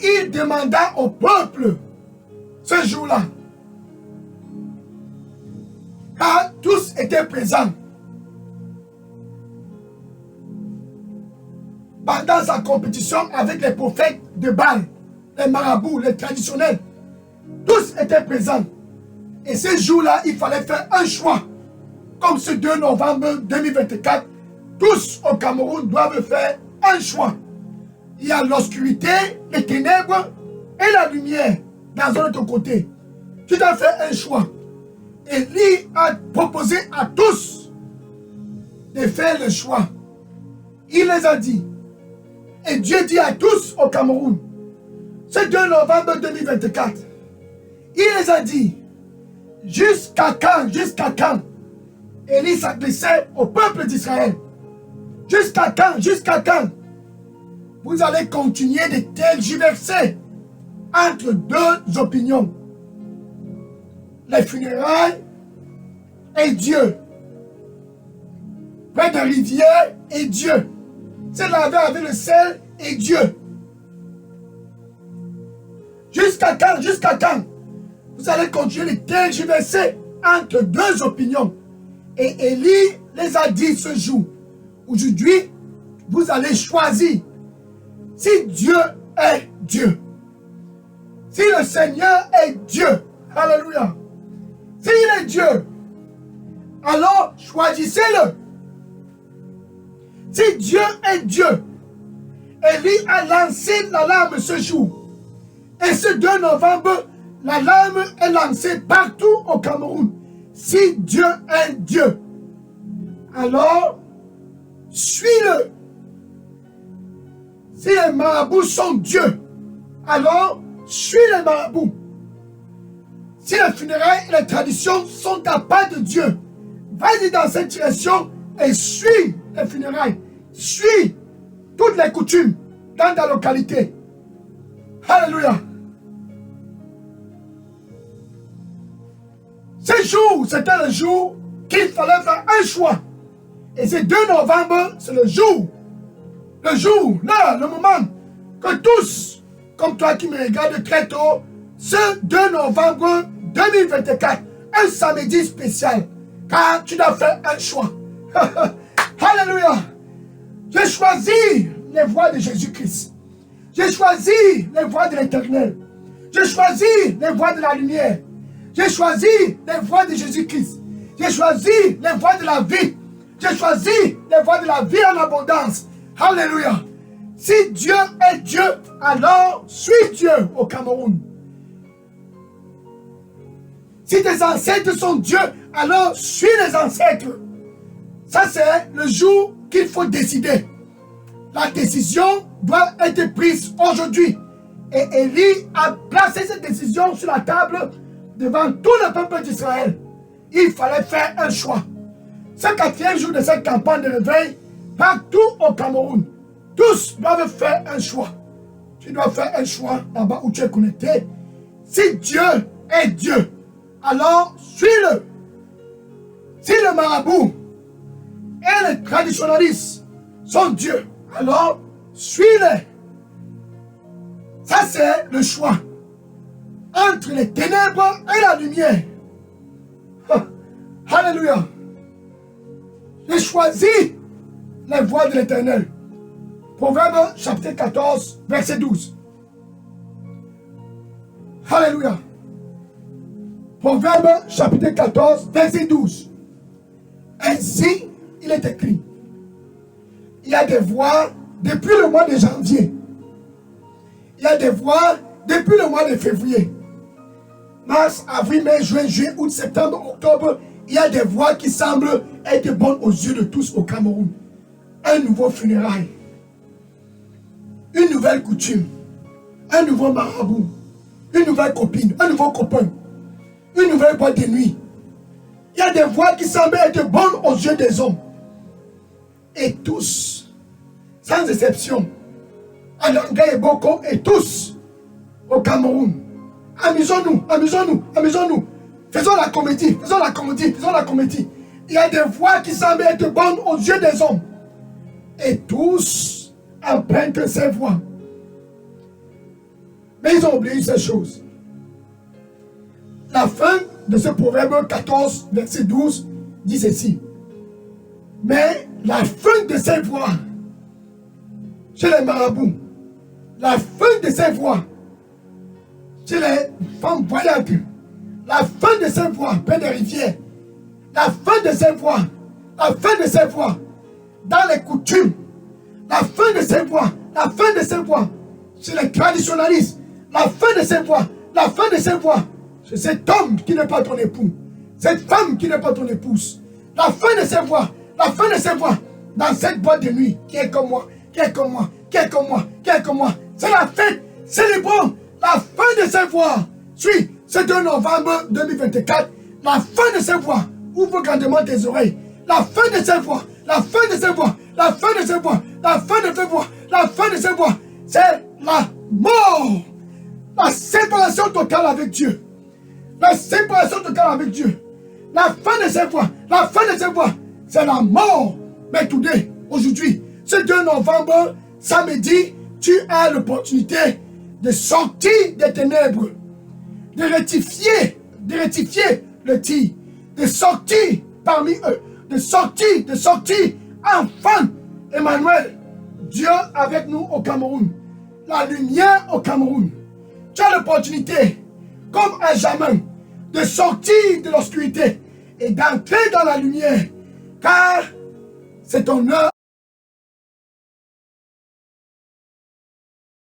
Et il demanda au peuple, ce jour-là, car tous étaient présents, pendant sa compétition avec les prophètes de Baal, les marabouts, les traditionnels, tous étaient présents. Et ce jour-là, il fallait faire un choix. Comme ce 2 novembre 2024, tous au Cameroun doivent faire un choix. Il y a l'obscurité, les ténèbres et la lumière dans un autre côté. Tu dois faire un choix. Et lui a proposé à tous de faire le choix. Il les a dit. Et Dieu dit à tous au Cameroun, ce 2 novembre 2024, il les a dit, jusqu'à quand Élie s'adressait au peuple d'Israël. Jusqu'à quand vous allez continuer de tergiverser entre deux opinions, les funérailles et Dieu, près de rivière et Dieu, c'est laver avec le sel et Dieu. Jusqu'à quand vous allez continuer de tergiverser entre deux opinions? Et Élie les a dit ce jour, aujourd'hui, vous allez choisir si Dieu est Dieu. Si le Seigneur est Dieu, alléluia. S'il est Dieu, alors choisissez-le. Si Dieu est Dieu, Élie a lancé l'alarme ce jour. Et ce 2 novembre, l'alarme est lancée partout au Cameroun. Si Dieu est Dieu, alors suis-le. Si les marabouts sont Dieu, alors suis les marabouts. Si les funérailles et les traditions sont à part de Dieu, vas-y dans cette direction et suis les funérailles. Suis toutes les coutumes dans ta localité. Alléluia. Ce jour, c'était le jour qu'il fallait faire un choix. Et ce 2 novembre, c'est le jour, là, le moment que tous, comme toi qui me regardes très tôt, ce 2 novembre 2024, un samedi spécial, car tu dois faire un choix. Alléluia. J'ai choisi les voies de Jésus-Christ. J'ai choisi les voies de l'Éternel. J'ai choisi les voies de la lumière. J'ai choisi les voies de Jésus-Christ. J'ai choisi les voies de la vie. J'ai choisi les voies de la vie en abondance. Alléluia. Si Dieu est Dieu, alors suis Dieu au Cameroun. Si tes ancêtres sont Dieu, alors suis les ancêtres. Ça, c'est le jour qu'il faut décider. La décision doit être prise aujourd'hui. Et Élie a placé cette décision sur la table devant tout le peuple d'Israël. Il fallait faire un choix. Ce 4e jour de cette campagne de réveil, partout au Cameroun, tous doivent faire un choix. Tu dois faire un choix là-bas où tu es connecté. Si Dieu est Dieu, alors suis-le. Si le marabout et les traditionnalistes sont Dieu, alors suis-les. Ça, c'est le choix entre les ténèbres et la lumière. Alléluia. J'ai choisi les voies de l'Éternel. Proverbe chapitre 14, verset 12. Alléluia. Proverbe chapitre 14, verset 12. Ainsi, il est écrit. Il y a des voies depuis le mois de janvier. Il y a des voies depuis le mois de février. Mars, avril, mai, juin, juillet, août, septembre, octobre. Il y a des voies qui semblent être bonnes aux yeux de tous au Cameroun. Un nouveau funérail. Une nouvelle coutume. Un nouveau marabout. Une nouvelle copine. Un nouveau copain. Une nouvelle boîte de nuit. Il y a des voies qui semblent être bonnes aux yeux des hommes. Et tous, sans exception, Ananga et Boko, et tous au Cameroun, amusons-nous, amusons-nous, amusons-nous. Faisons la comédie, faisons la comédie, faisons la comédie. Il y a des voix qui semblent être bonnes aux yeux des hommes. Et tous empruntent ces voix. Mais ils ont oublié ces choses. La fin de ce proverbe 14, verset 12, dit ceci. Mais la fin de ces voies, chez les marabouts, la fin de ces voies, chez les femmes voyantes, la fin de ces voies, près des rivières, la fin de ces voies, la fin de ces voies, dans les coutumes, la fin de ces voies, la fin de ces voies, chez les traditionnalistes, la fin de ces voies, la fin de ces voies, c'est cet homme qui n'est pas ton époux, cette femme qui n'est pas ton épouse, la fin de ces voies, la fin de ces voies, dans cette boîte de nuit, qui est comme moi, qui est comme moi, qui est comme moi, qui est comme moi, c'est la fête, célébrons la fin de ces voies. Suis, c'est 2 novembre 2024, la fin de ces voies, ouvre grandement tes oreilles, la fin de ces voies, la fin de ces voies, la fin de ces voies, la fin de ces voies, la fin de ces voies, c'est la mort, la séparation totale avec Dieu, la séparation totale avec Dieu, la fin de ces voies, la fin de ces voies, c'est la mort. Mais today, aujourd'hui, ce 2 novembre, samedi, tu as l'opportunité de sortir des ténèbres, de rectifier le tir, de sortir parmi eux, de sortir, enfin, Emmanuel, Dieu avec nous au Cameroun, la lumière au Cameroun. Tu as l'opportunité, comme à jamais, de sortir de l'obscurité et d'entrer dans la lumière, car c'est ton heure